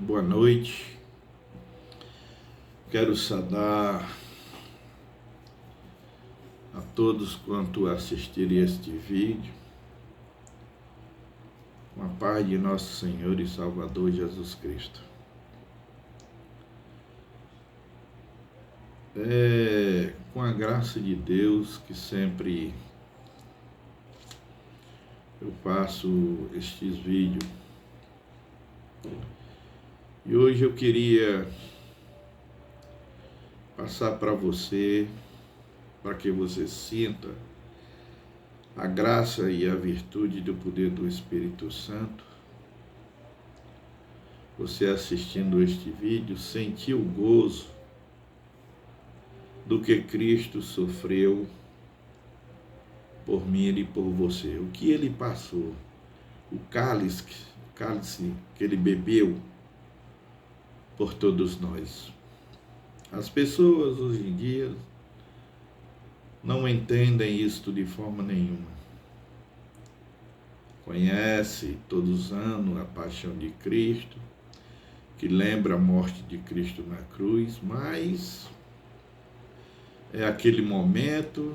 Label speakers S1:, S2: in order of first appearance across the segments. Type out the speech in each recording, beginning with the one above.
S1: boa noite. Quero saudar a todos quanto assistirem este vídeo, com a paz de nosso Senhor e Salvador Jesus Cristo. Com a graça de Deus que sempre eu faço estes vídeos. E hoje eu queria passar para você, para que você sinta a graça e a virtude do poder do Espírito Santo. Você assistindo este vídeo, sentir o gozo do que Cristo sofreu por mim e por você. O que ele passou, o cálice que ele bebeu por todos nós. As pessoas hoje em dia não entendem isto de forma nenhuma. Conhece todos os anos a paixão de Cristo, que lembra a morte de Cristo na cruz, mas é aquele momento,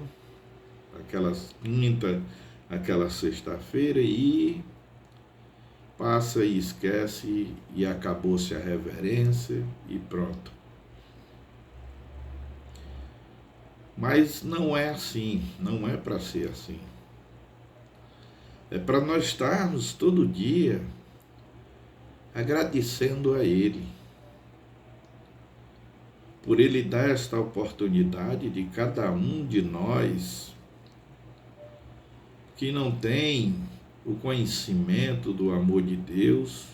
S1: aquela quinta, aquela sexta-feira, e passa e esquece, e acabou-se a reverência e pronto. Mas não é assim, não é para ser assim. É para nós estarmos todo dia agradecendo a Ele, por Ele dar esta oportunidade de cada um de nós que não tem o conhecimento do amor de Deus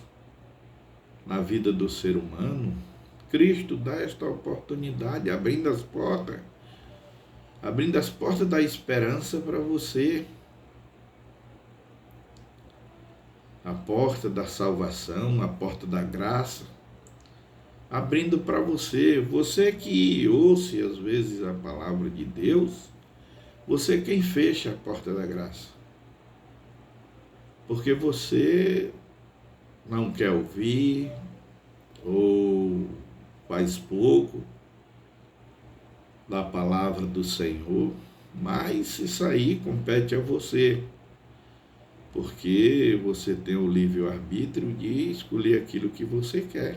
S1: na vida do ser humano. Cristo dá esta oportunidade, abrindo as portas da esperança para você, a porta da salvação, a porta da graça, abrindo para você que ouça às vezes a palavra de Deus, você quem fecha a porta da graça, porque você não quer ouvir, ou faz pouco da palavra do Senhor, mas isso aí compete a você, porque você tem o livre-arbítrio de escolher aquilo que você quer.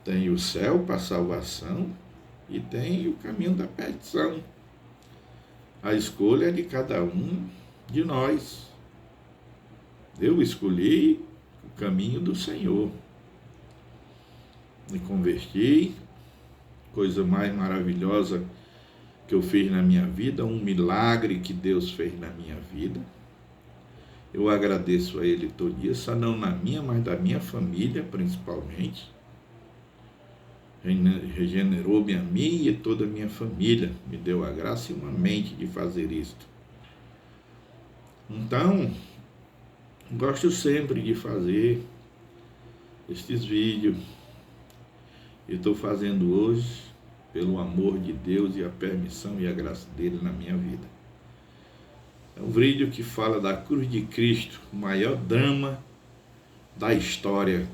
S1: Tem o céu para a salvação e tem o caminho da perdição. A escolha é de cada um de nós. Eu escolhi o caminho do Senhor. Me converti, coisa mais maravilhosa que eu fiz na minha vida, um milagre que Deus fez na minha vida. Eu agradeço a Ele todo dia, só não na minha, mas da minha família principalmente. Regenerou-me a mim e toda a minha família, me deu a graça e uma mente de fazer isto. Então, gosto sempre de fazer estes vídeos. E estou fazendo hoje pelo amor de Deus e a permissão e a graça dele na minha vida. É um vídeo que fala da cruz de Cristo, o maior drama da história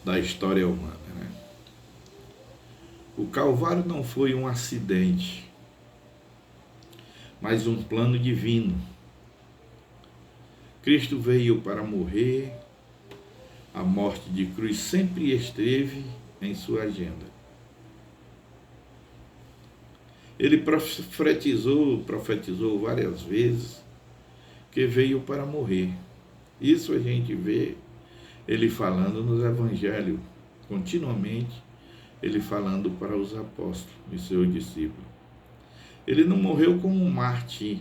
S1: humana, né? O Calvário não foi um acidente, mas um plano divino. Cristo veio para morrer. A morte de cruz sempre esteve em sua agenda. Ele profetizou várias vezes que veio para morrer. Isso a gente vê ele falando nos evangelhos, continuamente ele falando para os apóstolos e seus discípulos. Ele não morreu como um mártir,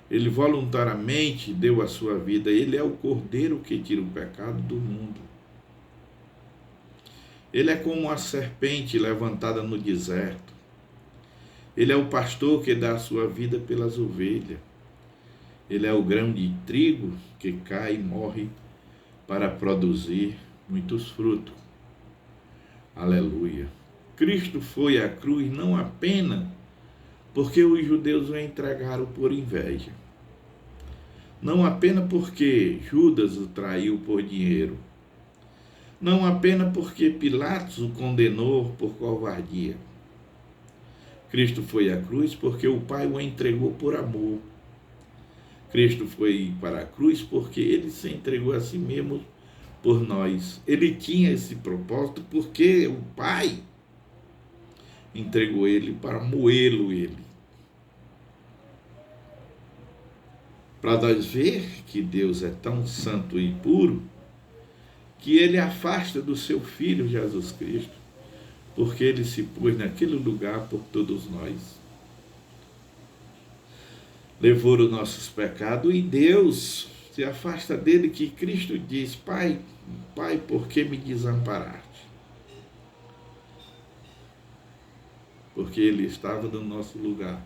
S1: Ele voluntariamente deu a sua vida. Ele é o Cordeiro que tira o pecado do mundo. Ele é como a serpente levantada no deserto. Ele é o pastor que dá a sua vida pelas ovelhas. Ele é o grão de trigo que cai e morre para produzir muitos frutos. Aleluia. Cristo foi à cruz não apenas porque os judeus o entregaram por inveja, não apenas porque Judas o traiu por dinheiro, não apenas porque Pilatos o condenou por covardia. Cristo foi à cruz porque o Pai o entregou por amor. Cristo foi para a cruz porque ele se entregou a si mesmo por nós. Ele tinha esse propósito porque o Pai entregou ele para moê-lo ele. Para nós ver que Deus é tão santo e puro, que ele afasta do seu Filho Jesus Cristo, porque ele se pôs naquele lugar por todos nós. Levou os nossos pecados e Deus se afasta dele, que Cristo diz: Pai, Pai, por que me desamparaste? Porque ele estava no nosso lugar.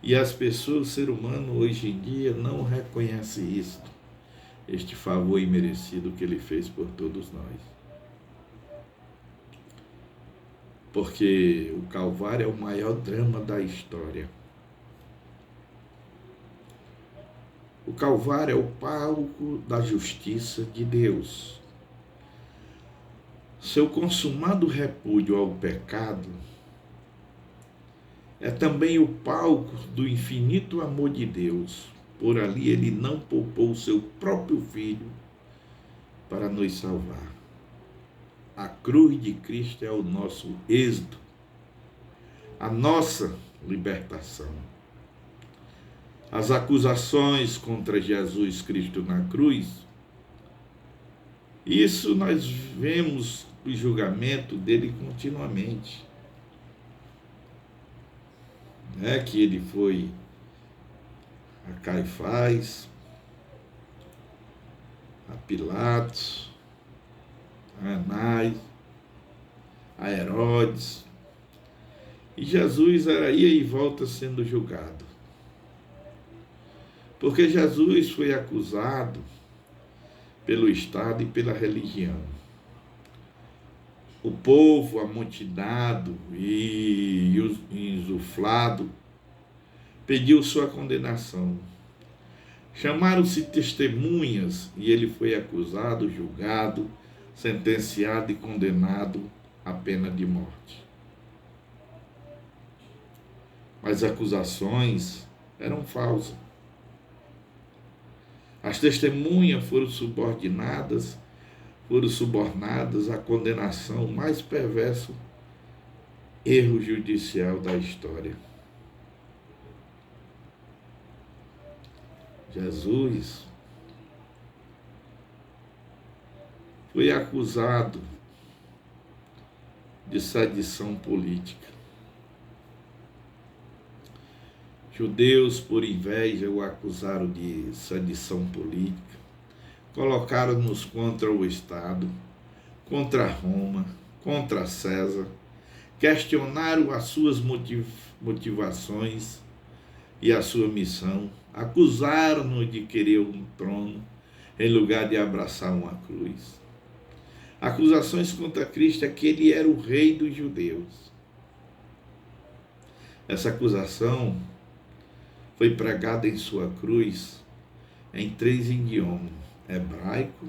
S1: E as pessoas, o ser humano hoje em dia não reconhece isso, este favor imerecido que ele fez por todos nós. Porque o Calvário é o maior drama da história. O Calvário é o palco da justiça de Deus. Seu consumado repúdio ao pecado é também o palco do infinito amor de Deus. Por ali ele não poupou o seu próprio Filho para nos salvar. A cruz de Cristo é o nosso êxito, a nossa libertação. As acusações contra Jesus Cristo na cruz, isso nós vemos o julgamento dele continuamente. Que ele foi a Caifás, a Pilatos, a Anás, a Herodes, e Jesus ia e volta sendo julgado. Porque Jesus foi acusado pelo Estado e pela religião. O povo amotinado e insuflado pediu sua condenação. Chamaram-se testemunhas e ele foi acusado, julgado, sentenciado e condenado à pena de morte. Mas as acusações eram falsas. As testemunhas foram subornadas à condenação, o mais perverso erro judicial da história. Jesus foi acusado de sedição política. Judeus, por inveja, o acusaram de sedição política, colocaram-nos contra o Estado, contra Roma, contra César, questionaram as suas motivações e a sua missão, acusaram-nos de querer um trono em lugar de abraçar uma cruz. Acusações contra Cristo é que ele era o rei dos judeus. Essa acusação foi pregada em sua cruz em 3 idiomas: hebraico,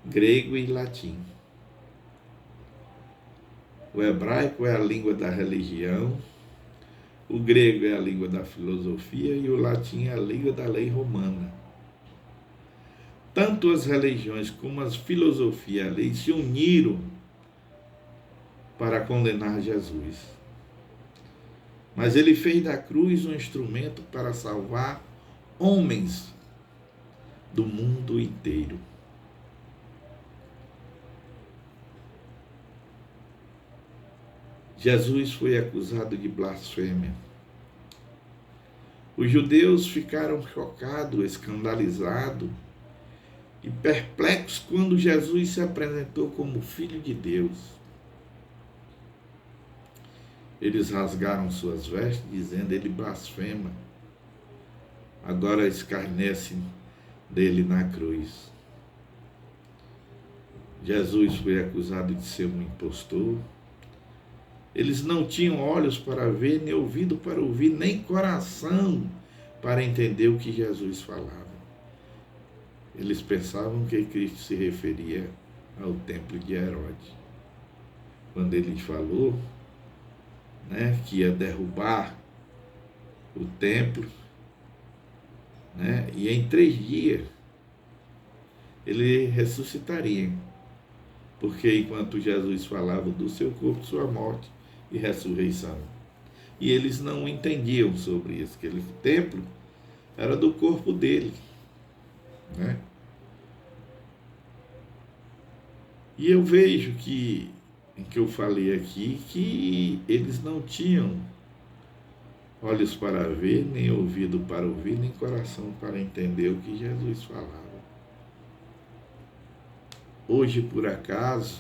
S1: grego e latim. O hebraico é a língua da religião, o grego é a língua da filosofia e o latim é a língua da lei romana. Tanto as religiões como as filosofias e a lei se uniram para condenar Jesus. Mas ele fez da cruz um instrumento para salvar homens do mundo inteiro. Jesus foi acusado de blasfêmia. Os judeus ficaram chocados, escandalizados e perplexos quando Jesus se apresentou como Filho de Deus. Eles rasgaram suas vestes, dizendo: ele blasfema. Agora escarnecem dele na cruz. Jesus foi acusado de ser um impostor. Eles não tinham olhos para ver, nem ouvido para ouvir, nem coração para entender o que Jesus falava. Eles pensavam que Cristo se referia ao templo de Herodes. Quando ele falou, né, que ia derrubar o templo, né, e em 3 dias ele ressuscitaria. Porque enquanto Jesus falava do seu corpo, sua morte e ressurreição. E eles não entendiam sobre isso, que aquele templo era do corpo dele, né? E eu vejo que, em que eu falei aqui, que eles não tinham olhos para ver, nem ouvido para ouvir, nem coração para entender o que Jesus falava. Hoje, por acaso,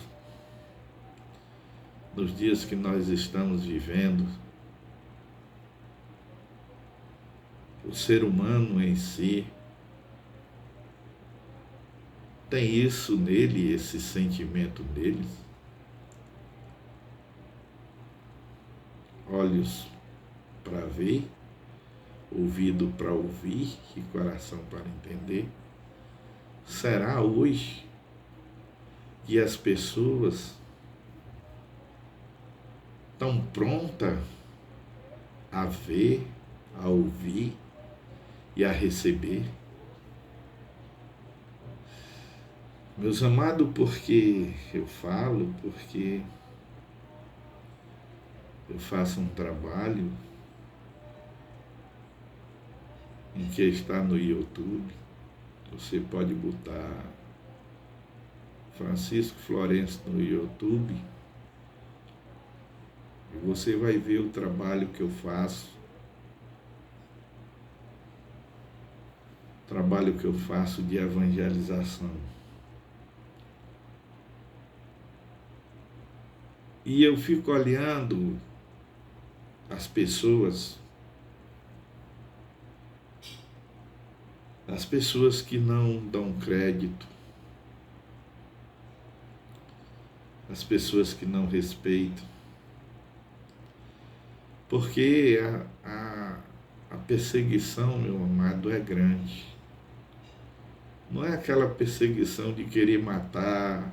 S1: nos dias que nós estamos vivendo, o ser humano em si tem isso nele, esse sentimento neles. Olhos para ver, ouvido para ouvir e coração para entender. Será hoje que as pessoas estão prontas a ver, a ouvir e a receber? Meus amados, porque eu falo, porque eu faço um trabalho em que está no YouTube. Você pode botar Francisco Florencio no YouTube e você vai ver o trabalho que eu faço. Trabalho que eu faço de evangelização. E eu fico olhando as pessoas que não dão crédito, as pessoas que não respeitam, porque a perseguição, meu amado, é grande. Não é aquela perseguição de querer matar,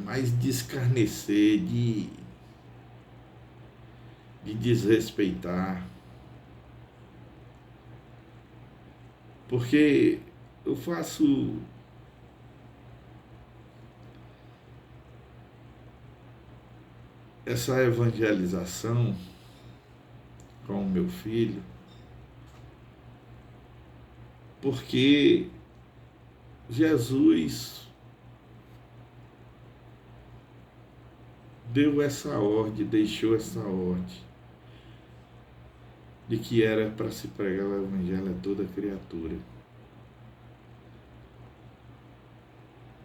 S1: mas de escarnecer, de desrespeitar. Porque eu faço essa evangelização com o meu filho, porque Jesus deu essa ordem, deixou essa ordem, de que era para se pregar o evangelho a toda criatura.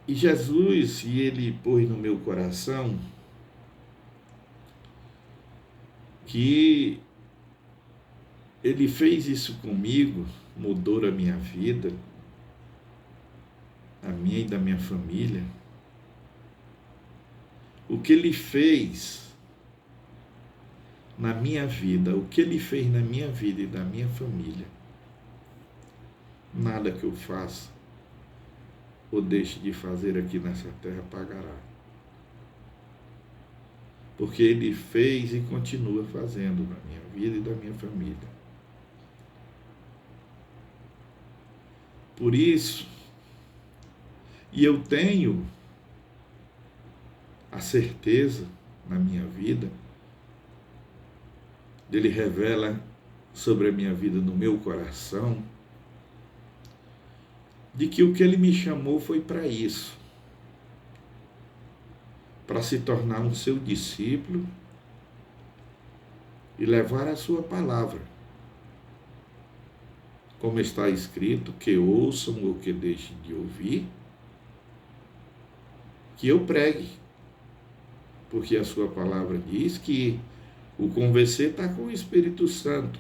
S1: E Jesus, e ele pôs no meu coração que ele fez isso comigo, mudou a minha vida, a minha e da minha família. O que ele fez na minha vida, o que ele fez na minha vida e da minha família, nada que eu faça ou deixe de fazer aqui nessa terra pagará. Porque ele fez e continua fazendo na minha vida e da minha família. Por isso, e eu tenho a certeza na minha vida, ele revela sobre a minha vida no meu coração, de que o que ele me chamou foi para isso, para se tornar um seu discípulo e levar a sua palavra, como está escrito, que ouçam ou que deixem de ouvir, que eu pregue, porque a sua palavra diz que o convencer está com o Espírito Santo,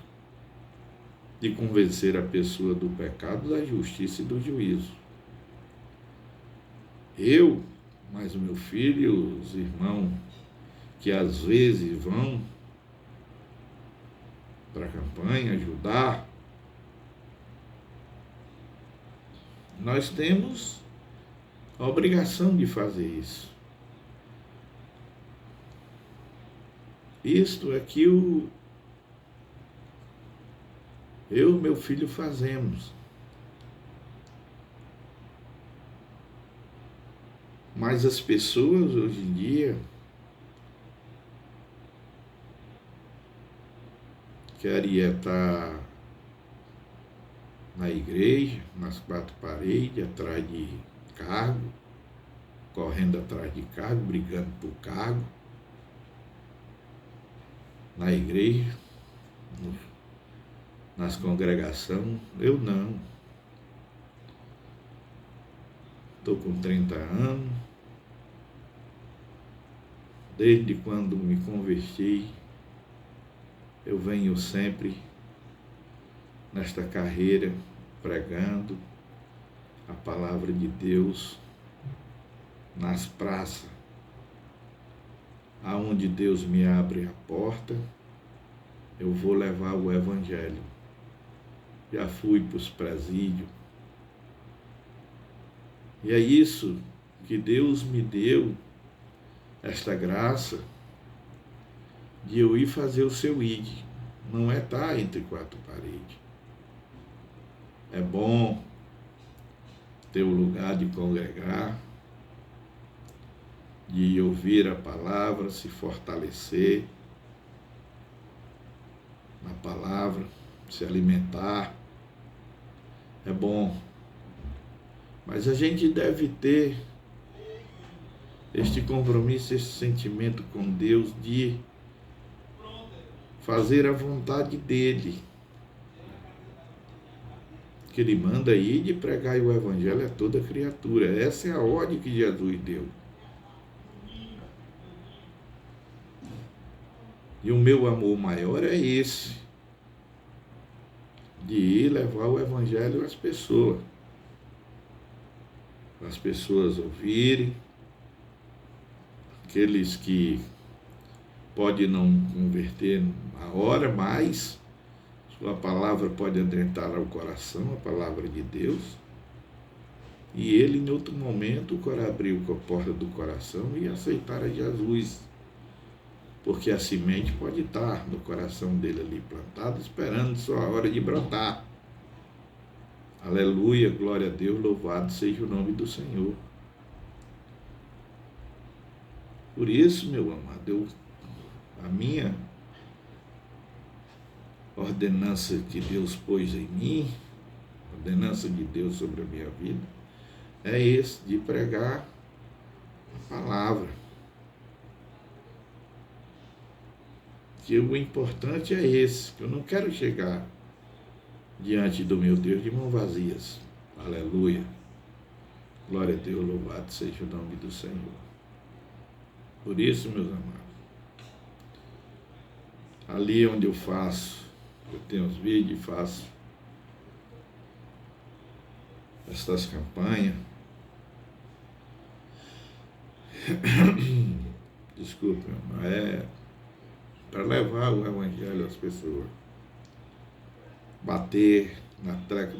S1: de convencer a pessoa do pecado, da justiça e do juízo. Eu, mas o meu filho e os irmãos que às vezes vão para a campanha, ajudar. Nós temos a obrigação de fazer isso. Isto é que eu e meu filho fazemos. Mas as pessoas hoje em dia querem estar na igreja, nas quatro paredes, atrás de cargo, correndo atrás de cargo, brigando por cargo, na igreja, nas congregações. Eu não. Estou com 30 anos. Desde quando me converti, eu venho sempre nesta carreira pregando a palavra de Deus nas praças, aonde Deus me abre a porta, eu vou levar o evangelho. Já fui para os presídios. E é isso que Deus me deu, esta graça de eu ir fazer o seu ID. Não é estar entre quatro paredes. É bom ter o lugar de congregar, de ouvir a palavra, se fortalecer na palavra, se alimentar. É bom. Mas a gente deve ter este compromisso, esse sentimento com Deus de fazer a vontade dEle. Que Ele manda ir de pregar o Evangelho a toda criatura. Essa é a ordem que Jesus deu. E o meu amor maior é esse, de ir levar o Evangelho às pessoas. Para as pessoas ouvirem, aqueles que podem não converter na hora, mas sua palavra pode adentrar ao coração, a palavra de Deus, e ele em outro momento abriu a porta do coração e aceitar a Jesus, porque a semente pode estar no coração dele ali plantada, esperando sua hora de brotar. Aleluia, glória a Deus, louvado seja o nome do Senhor. Por isso, meu amado, a minha ordenança que Deus pôs em mim, ordenança de Deus sobre a minha vida, é esse, de pregar a palavra. Que o importante é esse, que eu não quero chegar diante do meu Deus de mãos vazias. Aleluia. Glória a Deus, louvado seja o nome do Senhor. Por isso, meus amados, ali onde eu tenho os vídeos e faço estas campanhas, desculpe, é para levar o Evangelho às pessoas, bater na tecla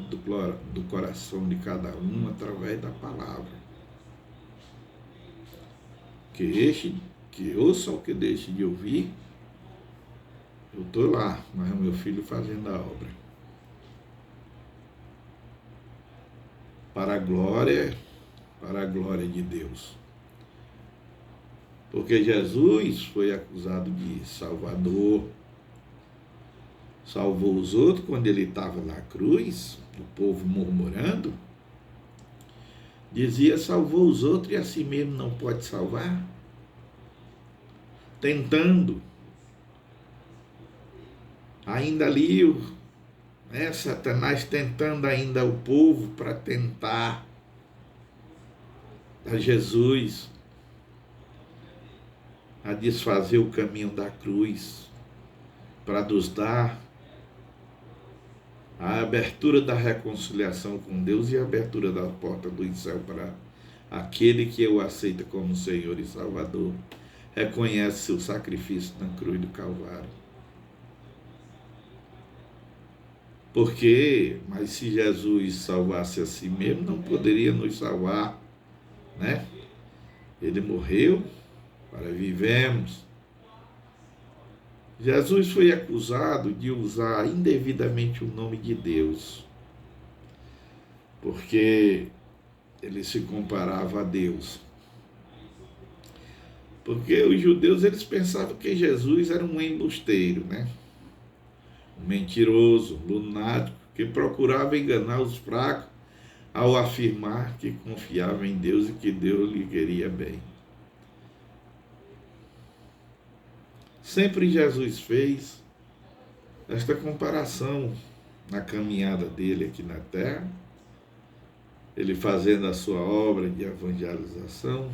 S1: do coração de cada um através da palavra. Que ouça ou que deixe de ouvir, eu estou lá, mas é o meu filho fazendo a obra. Para a glória de Deus. Porque Jesus foi acusado de salvador, salvou os outros quando ele estava na cruz, o povo murmurando, dizia, salvou os outros e a si mesmo não pode salvar? Tentando. Ainda ali, Satanás tentando ainda o povo para tentar a Jesus a desfazer o caminho da cruz, para nos dar a abertura da reconciliação com Deus e a abertura da porta do céu para aquele que o aceita como Senhor e Salvador, reconhece seu sacrifício na cruz do Calvário. Mas se Jesus salvasse a si mesmo, não poderia nos salvar, né? Ele morreu para vivermos. Jesus foi acusado de usar indevidamente o nome de Deus, porque ele se comparava a Deus. Porque os judeus, eles pensavam que Jesus era um embusteiro, né? Um mentiroso, lunático, que procurava enganar os fracos ao afirmar que confiava em Deus e que Deus lhe queria bem. Sempre Jesus fez esta comparação na caminhada dele aqui na terra, ele fazendo a sua obra de evangelização,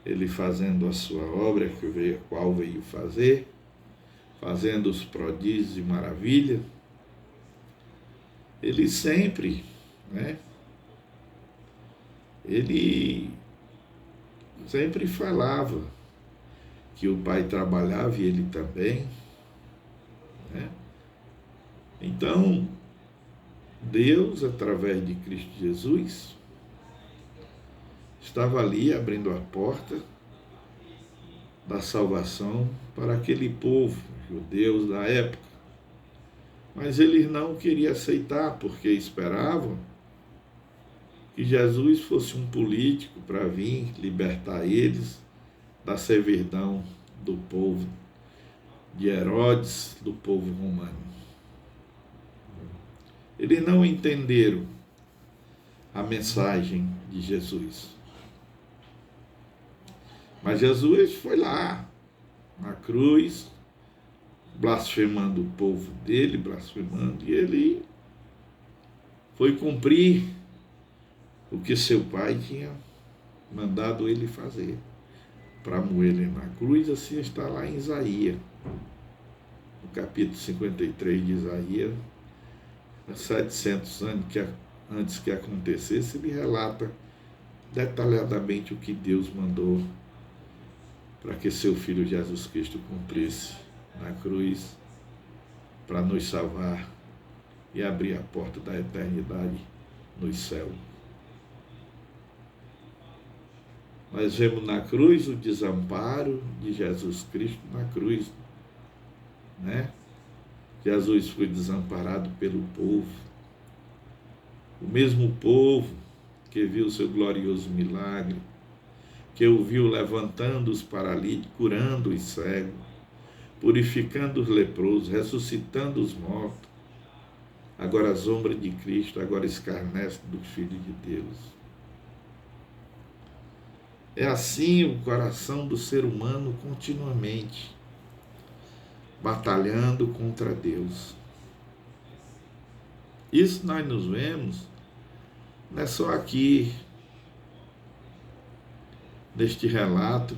S1: ele fazendo a sua obra a qual veio fazer, fazendo os prodígios e maravilhas. Ele sempre, né? Ele sempre falava que o Pai trabalhava e ele também, né? Então, Deus, através de Cristo Jesus, estava ali abrindo a porta da salvação para aquele povo, judeus da época. Mas eles não queriam aceitar, porque esperavam que Jesus fosse um político para vir libertar eles da servidão do povo de Herodes, do povo romano. Eles não entenderam a mensagem de Jesus. Mas Jesus foi lá, na cruz, blasfemando o povo dele, e ele foi cumprir o que seu pai tinha mandado ele fazer, para moer ele na cruz. Assim está lá em Isaías, no capítulo 53 de Isaías, 700 anos antes que acontecesse, ele relata detalhadamente o que Deus mandou para que seu Filho Jesus Cristo cumprisse na cruz, para nos salvar e abrir a porta da eternidade no céu. Nós vemos na cruz o desamparo de Jesus Cristo na cruz, né? Jesus foi desamparado pelo povo, o mesmo povo que viu o seu glorioso milagre, que o viu levantando os paralíticos, curando os cegos, purificando os leprosos, ressuscitando os mortos, agora sombra de Cristo, agora escarnece do Filho de Deus. É assim o coração do ser humano continuamente batalhando contra Deus. Isso nós nos vemos, não é só aqui, neste relato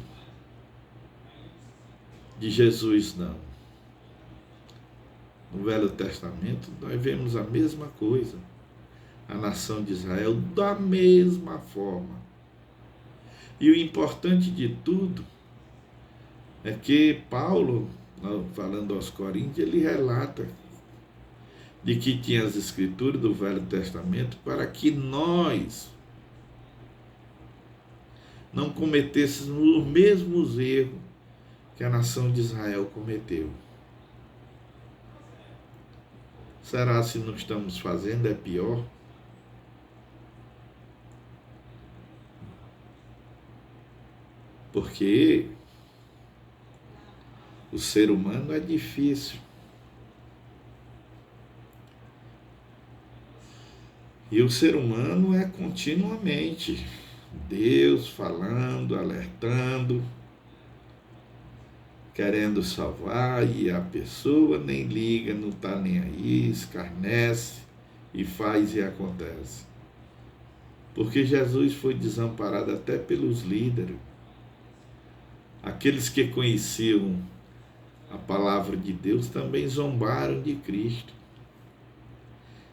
S1: de Jesus, não. No Velho Testamento nós vemos a mesma coisa, a nação de Israel da mesma forma. E o importante de tudo é que Paulo, falando aos Coríntios, ele relata de que tinha as escrituras do Velho Testamento para que nós não cometêssemos os mesmos erros que a nação de Israel cometeu. Será se não estamos fazendo é pior? Porque o ser humano é difícil. E o ser humano é continuamente Deus falando, alertando, querendo salvar, e a pessoa nem liga, não está nem aí, escarnece e faz e acontece. Porque Jesus foi desamparado até pelos líderes. Aqueles que conheciam a palavra de Deus também zombaram de Cristo.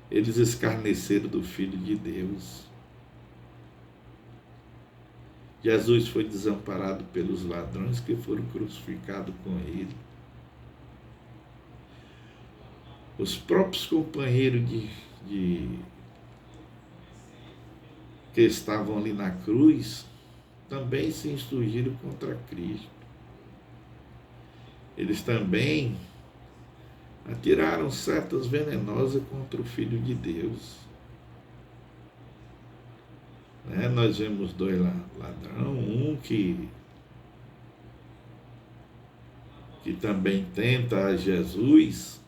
S1: Eles escarneceram do Filho de Deus. Jesus foi desamparado pelos ladrões que foram crucificados com ele. Os próprios companheiros que estavam ali na cruz também se insurgiram contra Cristo. Eles também atiraram setas venenosas contra o Filho de Deus. Nós vemos dois ladrões, um que também tenta a Jesus,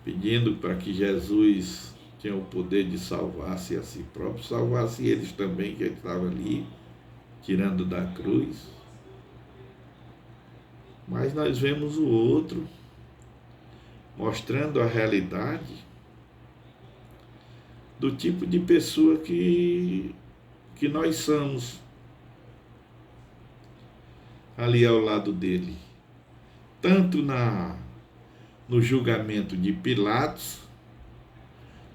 S1: pedindo para que Jesus tinha o poder de salvar-se a si próprio, salvasse eles também, que estavam ali, tirando da cruz. Mas nós vemos o outro, mostrando a realidade do tipo de pessoa que nós somos ali ao lado dele. Tanto no julgamento de Pilatos,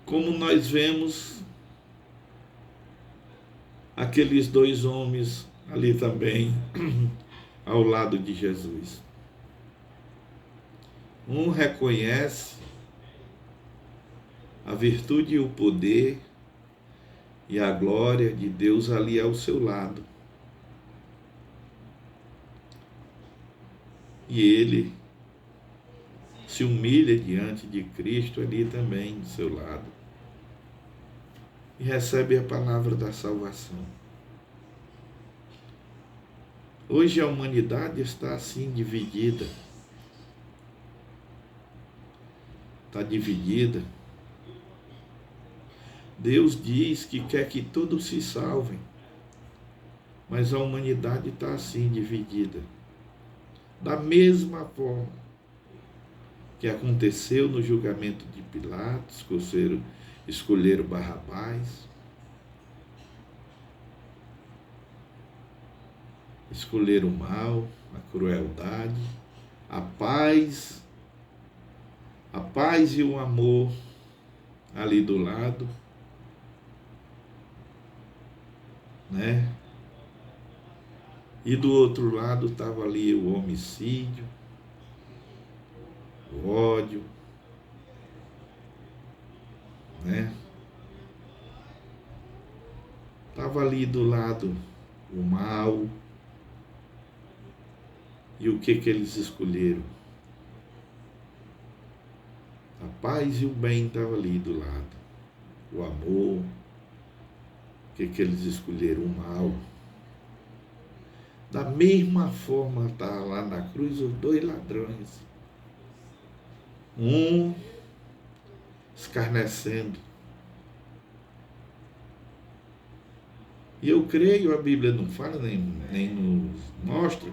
S1: como nós vemos aqueles dois homens ali também ao lado de Jesus. Um reconhece a virtude e o poder e a glória de Deus ali ao seu lado. E ele se humilha diante de Cristo ali também do seu lado. E recebe a palavra da salvação. Hoje a humanidade está assim dividida. Está dividida. Deus diz que quer que todos se salvem, mas a humanidade está assim dividida. Da mesma forma que aconteceu no julgamento de Pilatos, escolheram Barrabás, escolheram o mal, a crueldade, a paz e o amor ali do lado, E do outro lado estava ali o homicídio, o ódio, Estava ali do lado o mal. E o que eles escolheram? A paz e o bem estavam ali do lado. O amor. O que eles escolheram? O mal. Da mesma forma está lá na cruz os dois ladrões. Um escarnecendo. E eu creio, a Bíblia não fala, nem nos mostra,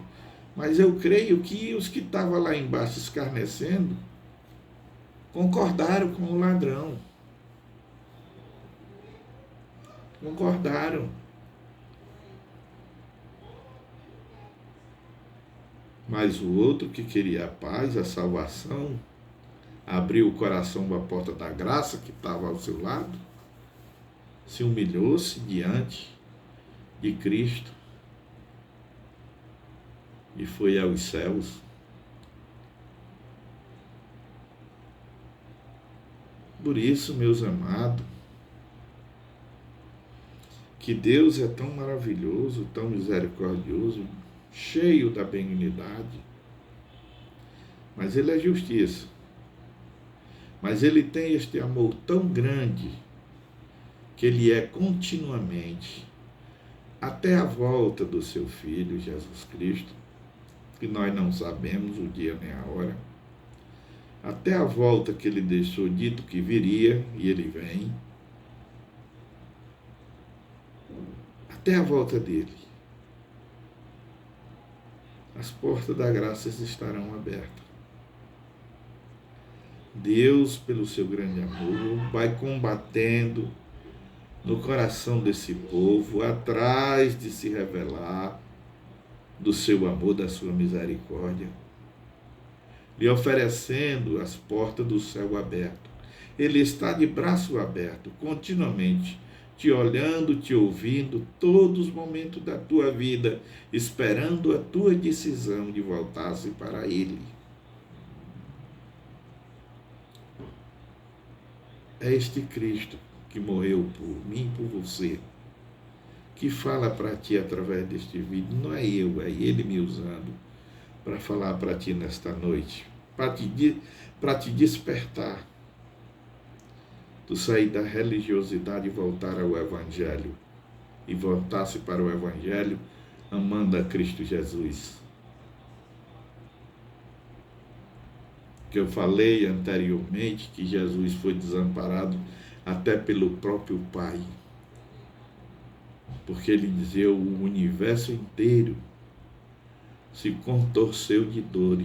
S1: mas eu creio que os que estavam lá embaixo escarnecendo concordaram com o ladrão. Concordaram. Mas o outro que queria a paz, a salvação, abriu o coração para a porta da graça que estava ao seu lado, se humilhou-se diante de Cristo e foi aos céus. Por isso, meus amados, que Deus é tão maravilhoso, tão misericordioso, cheio da benignidade, mas Ele é justiça. Mas Ele tem este amor tão grande que Ele é continuamente, até a volta do seu Filho, Jesus Cristo, que nós não sabemos o dia nem a hora, até a volta que Ele deixou dito que viria, e Ele vem, até a volta dEle, as portas da graça estarão abertas. Deus, pelo seu grande amor, vai combatendo no coração desse povo, atrás de se revelar do seu amor, da sua misericórdia, lhe oferecendo as portas do céu aberto. Ele está de braço aberto, continuamente, te olhando, te ouvindo, todos os momentos da tua vida, esperando a tua decisão de voltar-se para Ele. é este Cristo que morreu por mim e por você, que fala para ti através deste vídeo. Não é eu, é Ele me usando para falar para ti nesta noite, para te despertar, tu sair da religiosidade e voltar ao Evangelho, e voltar-se para o Evangelho amando a Cristo Jesus. Que eu falei anteriormente que Jesus foi desamparado até pelo próprio Pai, porque ele dizia o universo inteiro se contorceu de dor.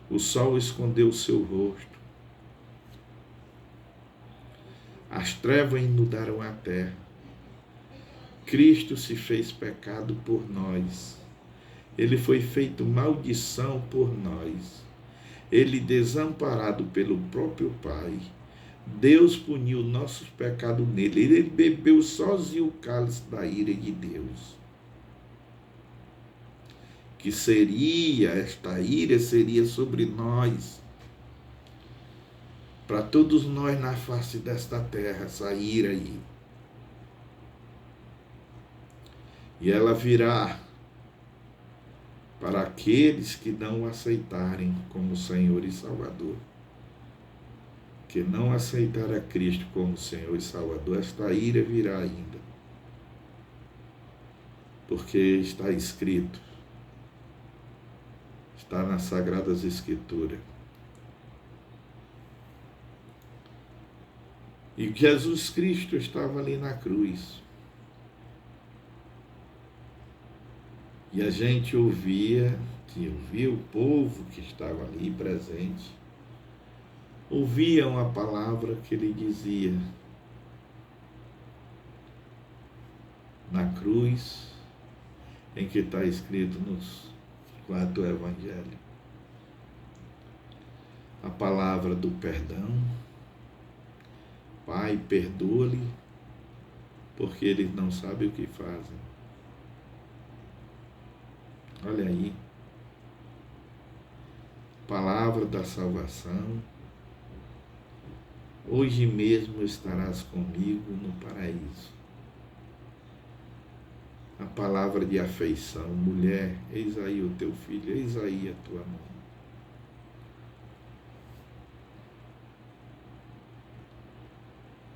S1: O sol escondeu o seu rosto, as trevas inundaram a terra. Cristo se fez pecado por nós. Ele foi feito maldição por nós. Ele, desamparado pelo próprio Pai, Deus puniu nossos pecados nele. Ele bebeu sozinho o cálice da ira de Deus. Que esta ira seria sobre nós, para todos nós na face desta terra, essa ira aí. E ela virá para aqueles que não o aceitarem como Senhor e Salvador. Que não aceitar a Cristo como Senhor e Salvador, esta ira virá ainda. Porque está escrito, está nas Sagradas Escrituras. E Jesus Cristo estava ali na cruz. E a gente ouvia o povo que estava ali presente, ouviam a palavra que ele dizia na cruz, em que está escrito nos 4 evangelhos. A palavra do perdão. Pai, perdoa-lhe, porque eles não sabem o que fazem. Olha aí. Palavra da salvação. Hoje mesmo estarás comigo no paraíso. A palavra de afeição. Mulher, eis aí o teu filho, eis aí a tua mãe.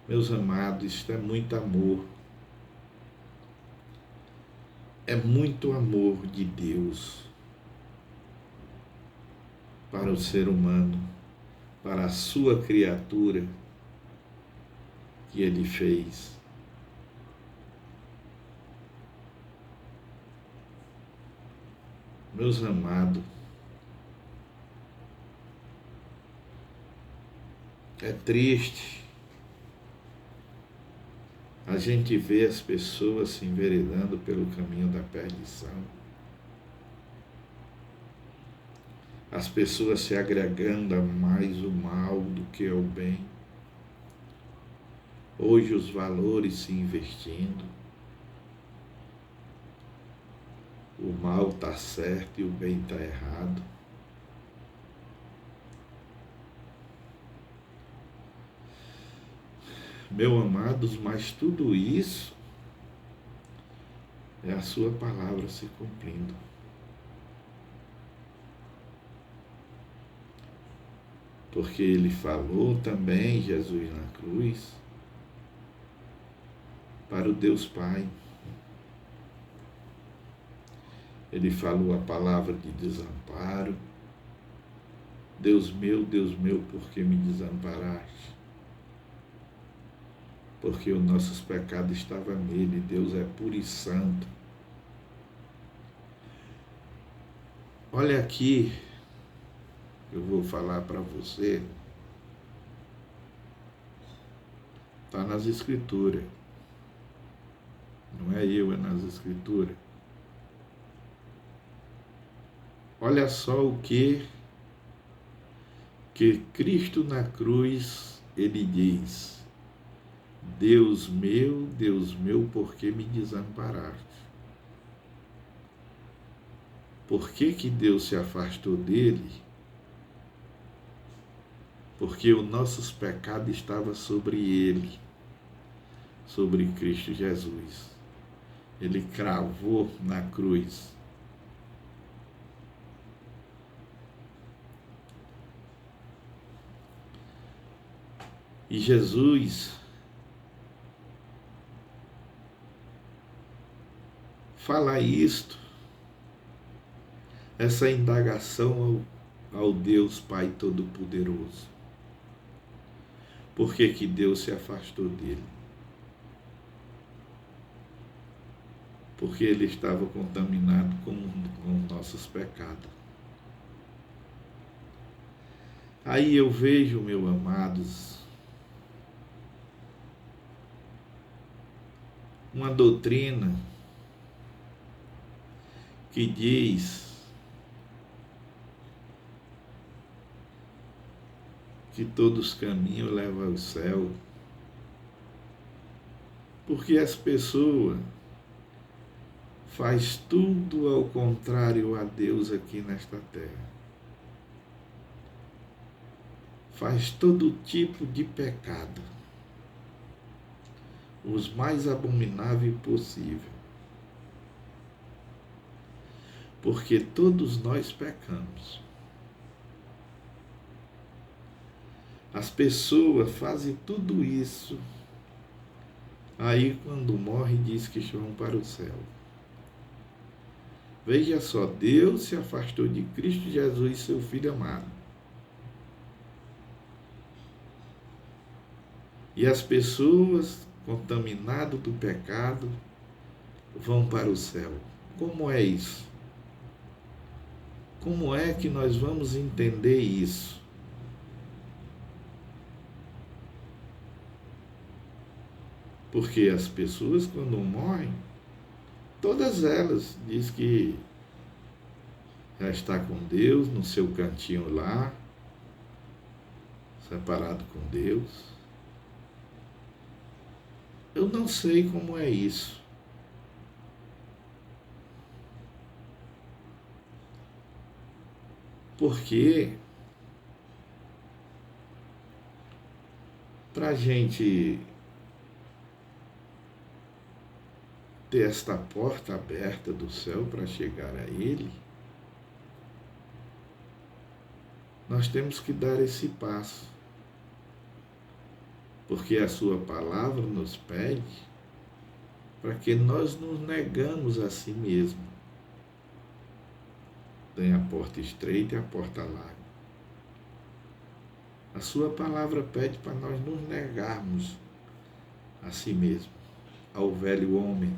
S1: Meus amados, isto é muito amor. É muito amor de Deus para o ser humano, para a sua criatura que ele fez. Meus amados, é triste a gente vê as pessoas se enveredando pelo caminho da perdição. As pessoas se agregando a mais o mal do que o bem. Hoje os valores se investindo. O mal está certo e o bem está errado. Meus amados, mas tudo isso é a sua palavra se cumprindo. Porque ele falou também, Jesus na cruz, para o Deus Pai. Ele falou a palavra de desamparo. Deus meu, por que me desamparaste? Porque os nossos pecados estavam nele. Deus é puro e santo. Olha aqui, eu vou falar para você. Está nas Escrituras. Não é eu, é nas Escrituras. Olha só o que Cristo na cruz, ele diz: Deus meu, por que me desamparaste? Por que Deus se afastou dele? porque os nossos pecados estavam sobre ele, sobre Cristo Jesus. Ele cravou na cruz. E Jesus fala isto, essa indagação ao Deus Pai Todo-Poderoso. Por que que Deus se afastou dele? Porque ele estava contaminado com nossos pecados. Aí eu vejo, meus amados, uma doutrina que diz que todos os caminhos levam ao céu, porque as pessoas faz tudo ao contrário a Deus aqui nesta terra. Faz todo tipo de pecado, os mais abomináveis possível. Porque todos nós pecamos. As pessoas fazem tudo isso, aí quando morre diz que vão para o céu. Veja só, Deus se afastou de Cristo Jesus, seu Filho amado. E as pessoas contaminadas do pecado vão para o céu. Como é isso? Como é que nós vamos entender isso? Porque as pessoas, quando morrem, todas elas diz que já está com Deus, no seu cantinho lá, separado com Deus. Eu não sei como é isso. Porque para a gente ter esta porta aberta do céu para chegar a Ele, nós temos que dar esse passo. Porque a sua palavra nos pede para que nós nos negamos a si mesmo. Tem a porta estreita e a porta larga. A sua palavra pede para nós nos negarmos a si mesmo, ao velho homem.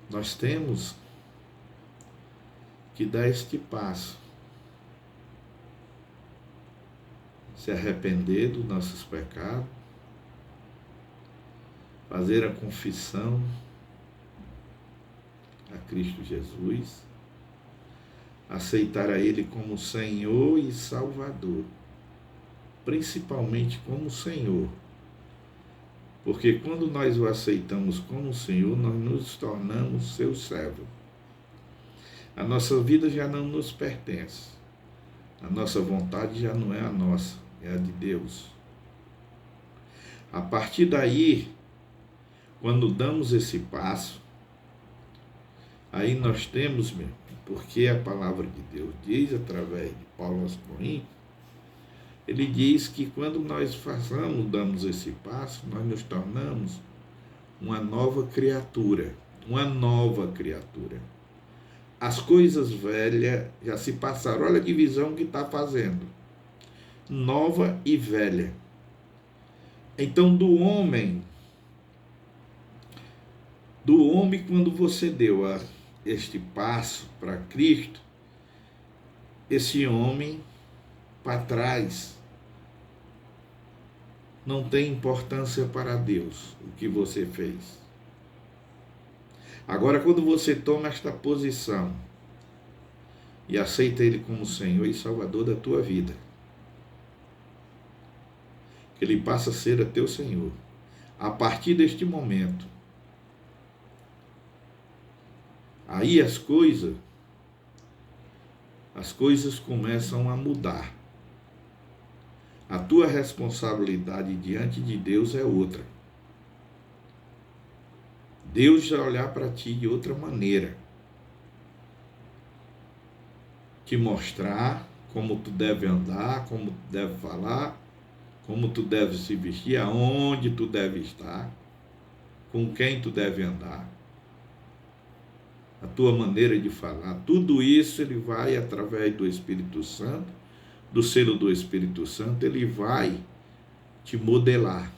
S1: Nós temos que dar este passo. Se arrepender dos nossos pecados, fazer a confissão a Cristo Jesus, aceitar a Ele como Senhor e Salvador, principalmente como Senhor, porque quando nós o aceitamos como Senhor, nós nos tornamos seu servo. A nossa vida já não nos pertence, a nossa vontade já não é a nossa, é a de Deus. A partir daí, quando damos esse passo, aí nós temos, porque a palavra de Deus diz, através de Paulo aos Coríntios, ele diz que quando nós damos esse passo, nós nos tornamos uma nova criatura, uma nova criatura. As coisas velhas já se passaram, olha que visão que está fazendo. Nova e velha. Então, do homem, quando você deu este passo para Cristo, esse homem para trás não tem importância para Deus, o que você fez. Agora, quando você toma esta posição e aceita Ele como Senhor e Salvador da tua vida, Ele passa a ser a teu Senhor. A partir deste momento, aí as coisas as coisas começam a mudar. A tua responsabilidade diante de Deus é outra. Deus vai olhar para ti de outra maneira. Te mostrar como tu deve andar, como tu deve falar, como tu deve se vestir, aonde tu deve estar, com quem tu deve andar, a tua maneira de falar. Tudo isso ele vai, através do Espírito Santo, do selo do Espírito Santo, ele vai te modelar.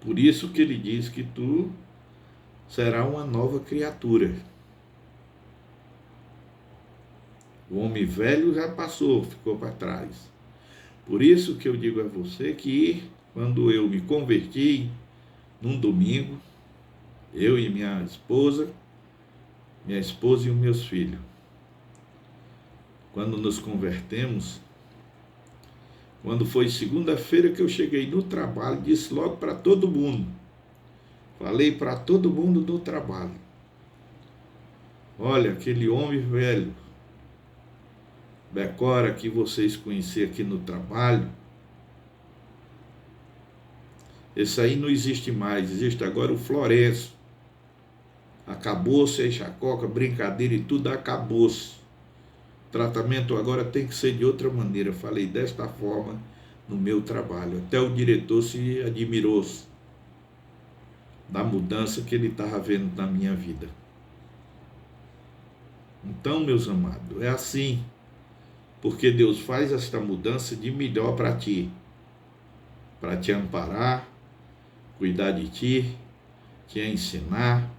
S1: Por isso que ele diz que tu será uma nova criatura. O homem velho já passou, ficou para trás. Por isso que eu digo a você que quando eu me converti num domingo, eu e minha esposa e os meus filhos, quando nos convertemos, quando foi segunda-feira que eu cheguei no trabalho, disse logo para todo mundo, falei para todo mundo no trabalho, olha, aquele homem velho, Becora, que vocês conheceram aqui no trabalho, esse aí não existe mais, existe agora o Florencio. Acabou-se a enxacoca, brincadeira e tudo acabou-se. O tratamento agora tem que ser de outra maneira. Falei desta forma no meu trabalho. Até o diretor se admirou da mudança que ele estava vendo na minha vida. Então, meus amados, é assim. Porque Deus faz esta mudança de melhor para ti. Para te amparar, cuidar de ti, te ensinar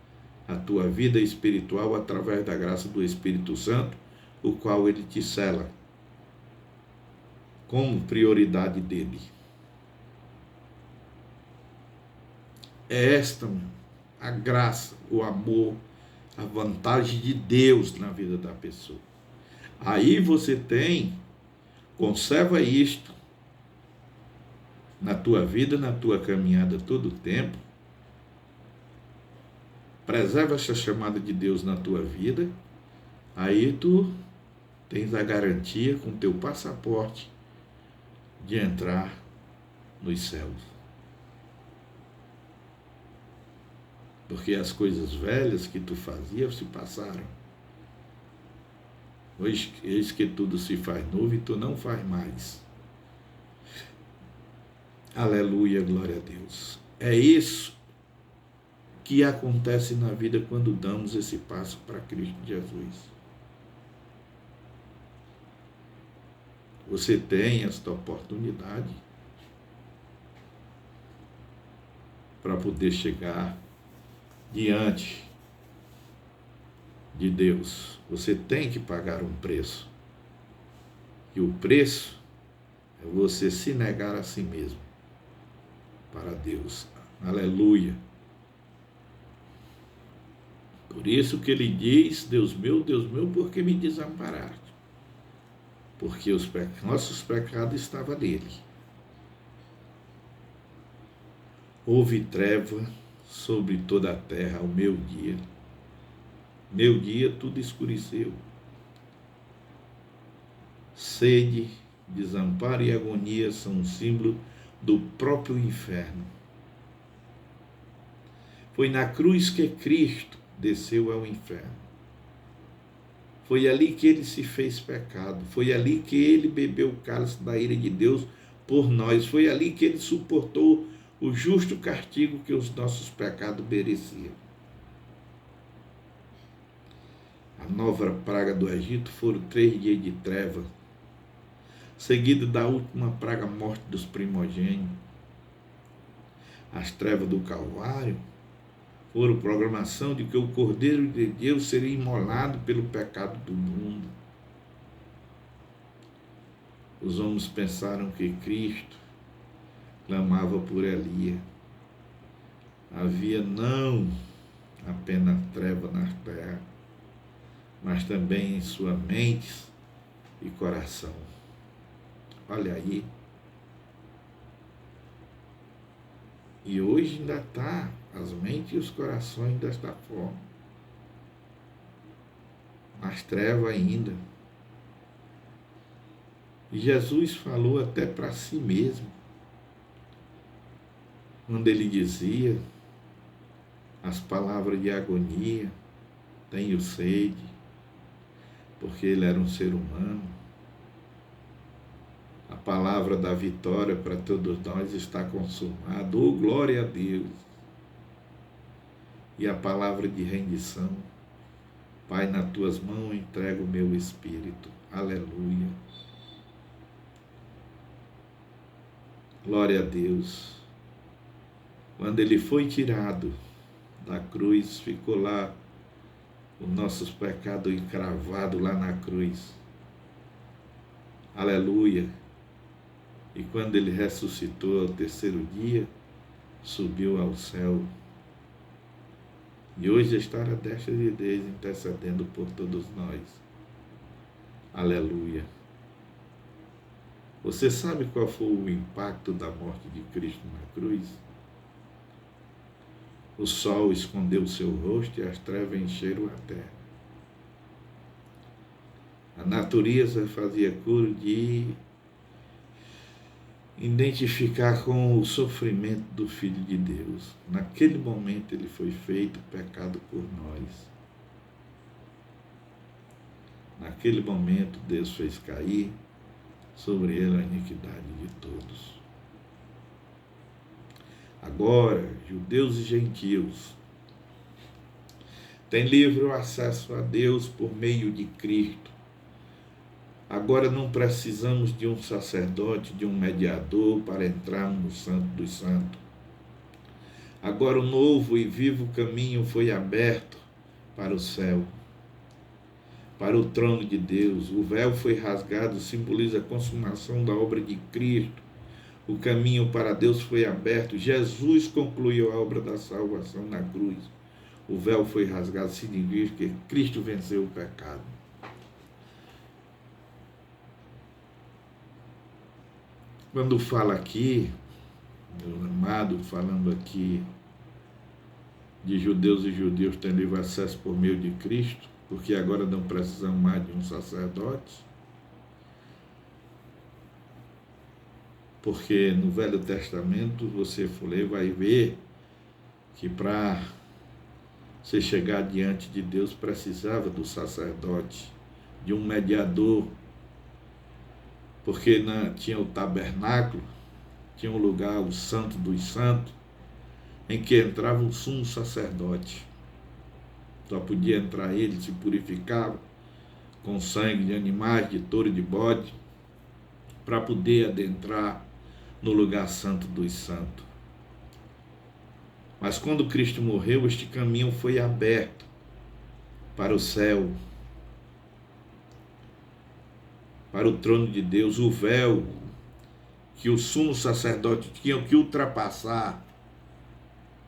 S1: a tua vida espiritual através da graça do Espírito Santo, o qual ele te sela como prioridade dele. É esta a graça, o amor, a vantagem de Deus na vida da pessoa. Aí você conserva isto na tua vida, na tua caminhada todo o tempo. Preserva essa chamada de Deus na tua vida. Aí tu tens a garantia com teu passaporte de entrar nos céus. Porque as coisas velhas que tu fazia se passaram. Hoje, eis que tudo se faz novo e tu não faz mais. Aleluia, glória a Deus. É isso que acontece na vida quando damos esse passo para Cristo Jesus. Você tem esta oportunidade para poder chegar diante de Deus. Você tem que pagar um preço. E o preço é você se negar a si mesmo para Deus. Aleluia. Por isso que ele diz, Deus meu, por que me desamparaste? Porque os nossos pecados estavam nele. Houve treva sobre toda a terra ao meu dia. Meu dia tudo escureceu. Sede, desamparo e agonia são um símbolo do próprio inferno. Foi na cruz que Cristo desceu ao inferno. Foi ali que ele se fez pecado. Foi ali que ele bebeu o cálice da ira de Deus por nós. Foi ali que ele suportou o justo castigo que os nossos pecados mereciam. A nova praga do Egito foram 3 dias de treva, seguido da última praga, a morte dos primogênitos. As trevas do Calvário foram programação de que o Cordeiro de Deus seria imolado pelo pecado do mundo. Os homens pensaram que Cristo clamava por Elias. Havia não apenas treva na terra, mas também em sua mente e coração. Olha aí. E hoje ainda está as mentes e os corações desta forma. Mas treva ainda. E Jesus falou até para si mesmo, quando ele dizia as palavras de agonia: tenho sede, porque ele era um ser humano. A palavra da vitória para todos nós está consumada. Oh, glória a Deus! E a palavra de rendição: Pai, nas tuas mãos entrego o meu espírito. Aleluia! Glória a Deus! Quando ele foi tirado da cruz, ficou lá os nossos pecados encravados lá na cruz. Aleluia! E quando ele ressuscitou ao terceiro dia, subiu ao céu. E hoje está à destra de Deus, intercedendo por todos nós. Aleluia! Você sabe qual foi o impacto da morte de Cristo na cruz? O sol escondeu o seu rosto e as trevas encheram a terra. A natureza fazia coro de identificar com o sofrimento do Filho de Deus. Naquele momento ele foi feito pecado por nós. Naquele momento Deus fez cair sobre ele a iniquidade de todos. Agora, judeus e gentios têm livre acesso a Deus por meio de Cristo. Agora não precisamos de um sacerdote, de um mediador para entrarmos no Santo dos Santos. Agora o novo e vivo caminho foi aberto para o céu, para o trono de Deus. O véu foi rasgado, simboliza a consumação da obra de Cristo. O caminho para Deus foi aberto. Jesus concluiu a obra da salvação na cruz. O véu foi rasgado, significa que Cristo venceu o pecado. Quando fala aqui, meu amado, falando aqui de judeus e judeus têm livre acesso por meio de Cristo, porque agora não precisam mais de um sacerdote, porque no Velho Testamento, você for ler, vai ver que para você chegar diante de Deus precisava do sacerdote, de um mediador, porque tinha o tabernáculo, tinha um lugar, o Santo dos Santos, em que entrava o sumo sacerdote. Só podia entrar ele, se purificava com sangue de animais, de touro e de bode, para poder adentrar no lugar santo dos santos. Mas quando Cristo morreu, este caminho foi aberto para o céu, para o trono de Deus. O véu que o sumo sacerdote tinha que ultrapassar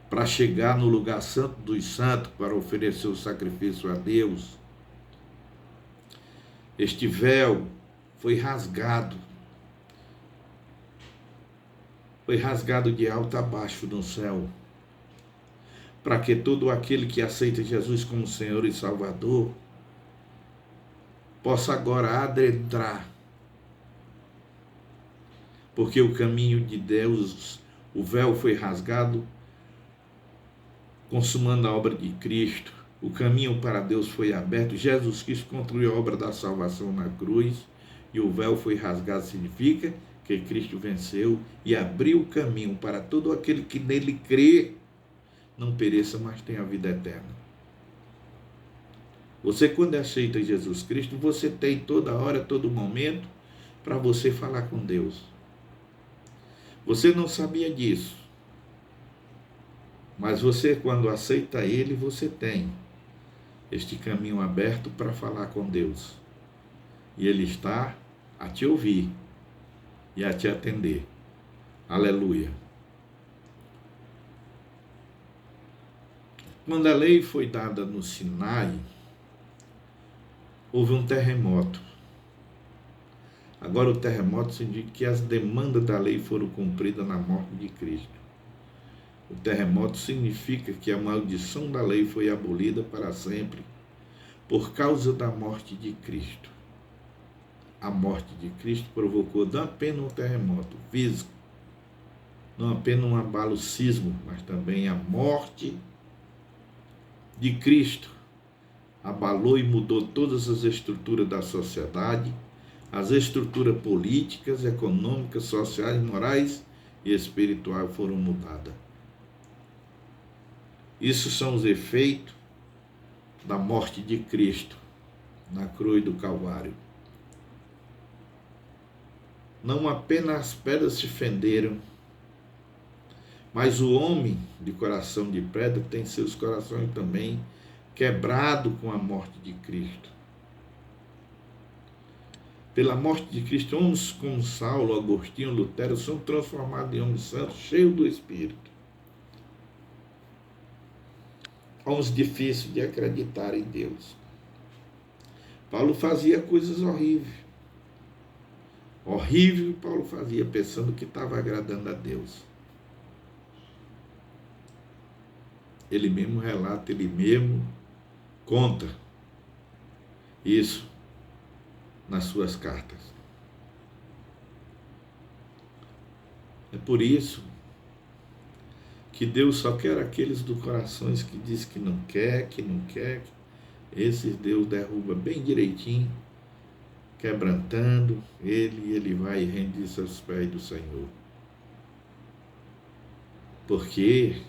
S1: para chegar no lugar santo dos santos, para oferecer o sacrifício a Deus. Este véu foi rasgado de alto a baixo no céu, para que todo aquele que aceita Jesus como Senhor e Salvador possa agora adentrar, porque o caminho de Deus, o véu foi rasgado, consumando a obra de Cristo. O caminho para Deus foi aberto. Jesus Cristo concluiu a obra da salvação na cruz e o véu foi rasgado. Significa que Cristo venceu e abriu o caminho para todo aquele que nele crê, não pereça, mas tenha a vida eterna. Você, quando aceita Jesus Cristo, você tem toda hora, todo momento para você falar com Deus. Você não sabia disso, mas você, quando aceita Ele, você tem este caminho aberto para falar com Deus. E Ele está a te ouvir e a te atender. Aleluia. Quando a lei foi dada no Sinai, houve um terremoto. Agora o terremoto indica que as demandas da lei foram cumpridas na morte de Cristo. O terremoto significa que a maldição da lei foi abolida para sempre por causa da morte de Cristo. A morte de Cristo provocou não apenas um terremoto físico, não apenas um abalo sísmico, mas também a morte de Cristo. Abalou e mudou todas as estruturas da sociedade, as estruturas políticas, econômicas, sociais, morais e espirituais foram mudadas. Isso são os efeitos da morte de Cristo na cruz do Calvário. Não apenas as pedras se fenderam, mas o homem de coração de pedra tem seus corações também quebrados com a morte de Cristo. Pela morte de Cristo, homens como Saulo, Agostinho, Lutero são transformados em homens santos, cheios do Espírito. Homens difíceis de acreditar em Deus. Paulo fazia coisas horríveis. Horrível Paulo fazia, pensando que estava agradando a Deus. Ele mesmo relata, ele mesmo conta isso nas suas cartas. É por isso que Deus só quer aqueles do corações que diz que não quer, que não quer. Esses Deus derruba bem direitinho, quebrantando ele, e ele vai render-se aos pés do Senhor. Porque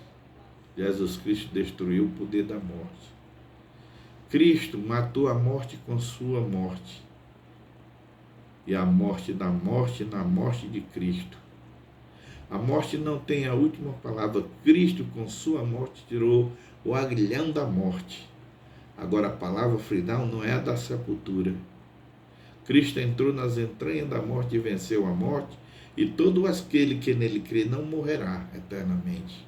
S1: Jesus Cristo destruiu o poder da morte. Cristo matou a morte com sua morte. E a morte da morte na morte de Cristo. A morte não tem a última palavra. Cristo, com sua morte, tirou o aguilhão da morte. Agora, a palavra final não é a da sepultura. Cristo entrou nas entranhas da morte e venceu a morte, e todo aquele que nele crê não morrerá eternamente.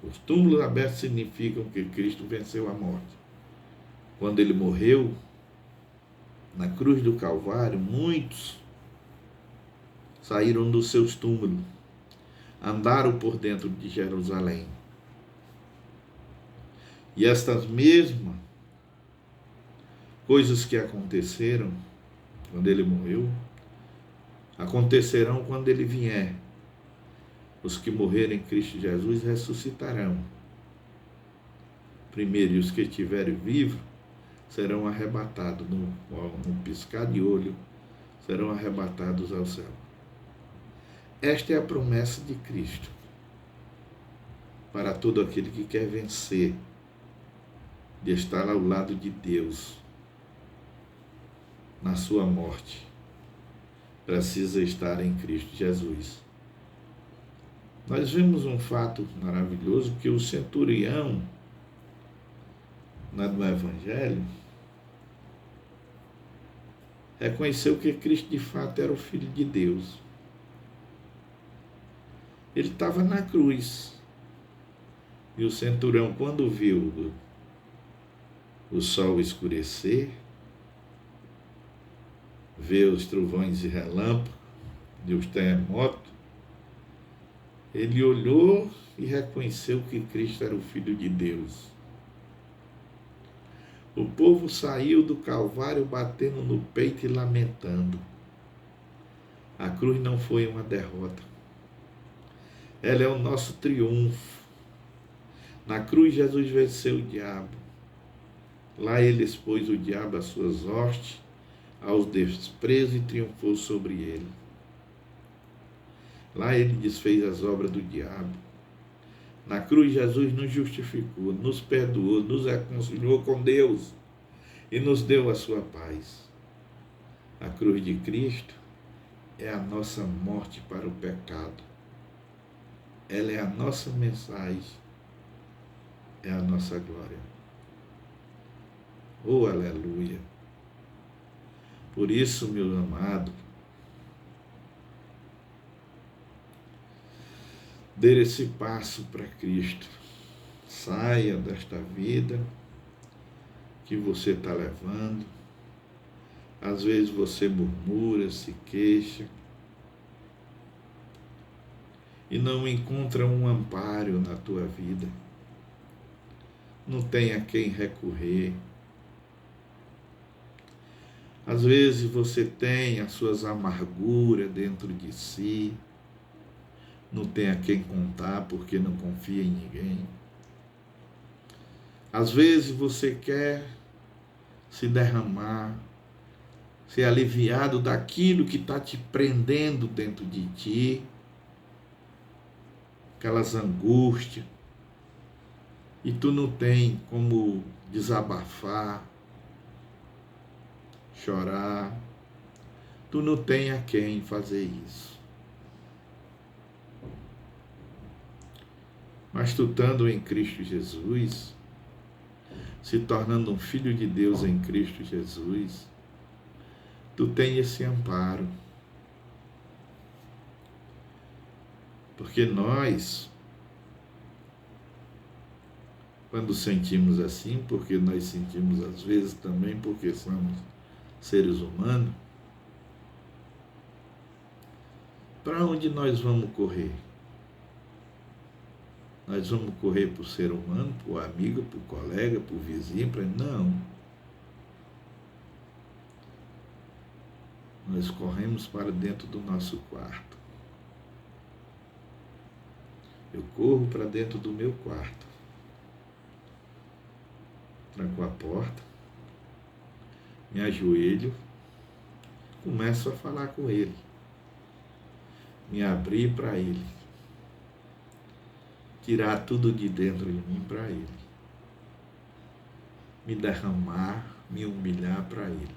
S1: Os túmulos abertos significam que Cristo venceu a morte. Quando ele morreu na cruz do Calvário, muitos saíram dos seus túmulos, andaram por dentro de Jerusalém. E estas mesmas coisas que aconteceram quando ele morreu, acontecerão quando ele vier. Os que morrerem em Cristo Jesus ressuscitarão. Primeiro, e os que estiverem vivos serão arrebatados num piscar de olho, serão arrebatados ao céu. Esta é a promessa de Cristo para todo aquele que quer vencer, de estar ao lado de Deus na sua morte. Precisa estar em Cristo Jesus. Nós vemos um fato maravilhoso, que o centurião, no Evangelho, reconheceu que Cristo de fato era o Filho de Deus. Ele estava na cruz. E o centurião, quando viu o sol escurecer, vê os trovões e relâmpagos, e os terremotos, ele olhou e reconheceu que Cristo era o Filho de Deus. O povo saiu do Calvário batendo no peito e lamentando. A cruz não foi uma derrota. Ela é o nosso triunfo. Na cruz, Jesus venceu o diabo. Lá ele expôs o diabo às suas hostes, aos desprezos, e triunfou sobre ele. Lá ele desfez as obras do diabo. Na cruz, Jesus nos justificou, nos perdoou, nos reconciliou com Deus e nos deu a sua paz. A cruz de Cristo é a nossa morte para o pecado. Ela é a nossa mensagem, é a nossa glória. Oh, aleluia! Por isso, meu amado, dê esse passo para Cristo. Saia desta vida que você está levando. Às vezes você murmura, se queixa. e não encontra um amparo na tua vida. Não tem a quem recorrer. Às vezes você tem as suas amarguras dentro de si, não tem a quem contar porque não confia em ninguém. Às vezes você quer se derramar, ser aliviado daquilo que está te prendendo dentro de ti, aquelas angústias, e tu não tem como desabafar, chorar, tu não tem a quem fazer isso. Mas tu estando em Cristo Jesus, se tornando um filho de Deus em Cristo Jesus, tu tem esse amparo. Porque nós, quando sentimos assim, porque nós sentimos às vezes também porque somos seres humanos, para onde nós vamos correr? Nós vamos correr para o ser humano, para o amigo, para o colega, para o vizinho? Não. Nós corremos para dentro do nosso quarto. Eu corro para dentro do meu quarto. Tranco a porta, me ajoelho, começo a falar com ele, me abrir para ele, tirar tudo de dentro de mim para ele, me derramar, me humilhar para ele,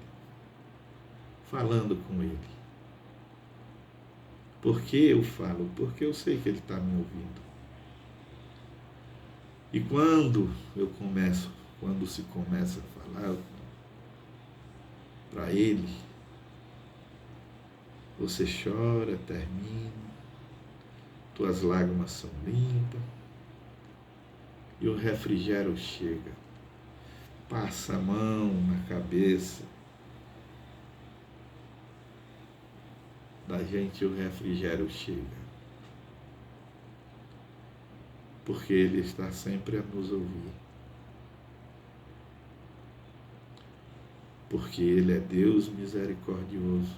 S1: falando com ele. Por que eu falo? Porque eu sei que ele está me ouvindo. E quando se começa a falar para ele, você chora, termina, tuas lágrimas são limpas e o refrigério chega. Passa a mão na cabeça da gente, o refrigério chega. Porque ele está sempre a nos ouvir. Porque ele é Deus misericordioso.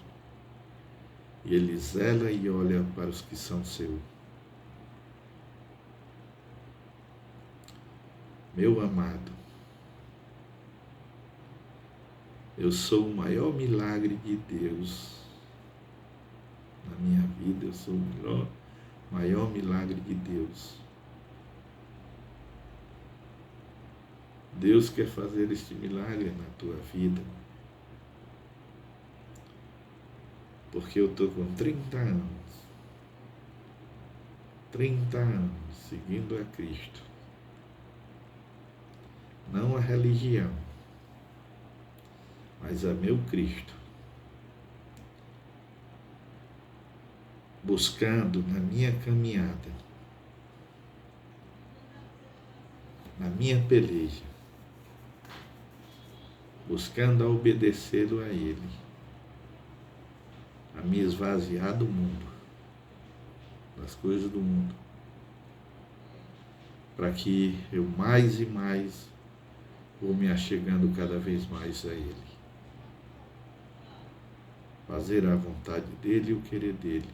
S1: E ele zela e olha para os que são seus. Meu amado, eu sou o maior milagre de Deus na minha vida. Eu sou o maior milagre de Deus. Deus quer fazer este milagre na tua vida. Porque eu estou com 30 anos. 30 anos seguindo a Cristo. Não a religião, mas a meu Cristo. Buscando na minha caminhada, na minha peleja, buscando a obedecê-lo a Ele, a me esvaziar do mundo, das coisas do mundo, para que eu mais e mais vou me achegando cada vez mais a Ele. Fazer a vontade dEle e o querer dEle,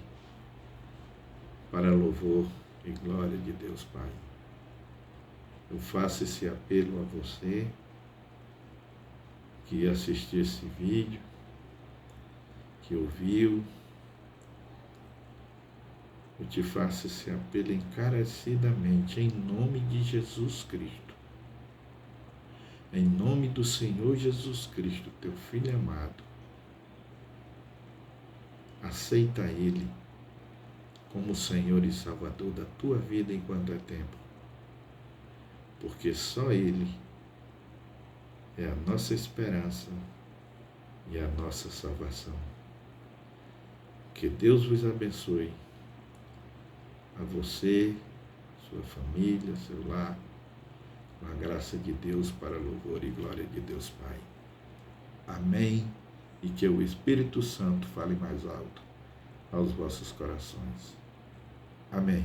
S1: para louvor e glória de Deus Pai. Eu faço esse apelo a você que assistiu esse vídeo, que ouviu. Eu te faço esse apelo encarecidamente, em nome de Jesus Cristo. Em nome do Senhor Jesus Cristo, teu Filho amado. Aceita Ele como Senhor e Salvador da tua vida enquanto é tempo. Porque só Ele é a nossa esperança e a nossa salvação. Que Deus vos abençoe, a você, sua família, seu lar, com a graça de Deus para louvor e glória de Deus Pai. Amém. E que o Espírito Santo fale mais alto aos vossos corações. Amém.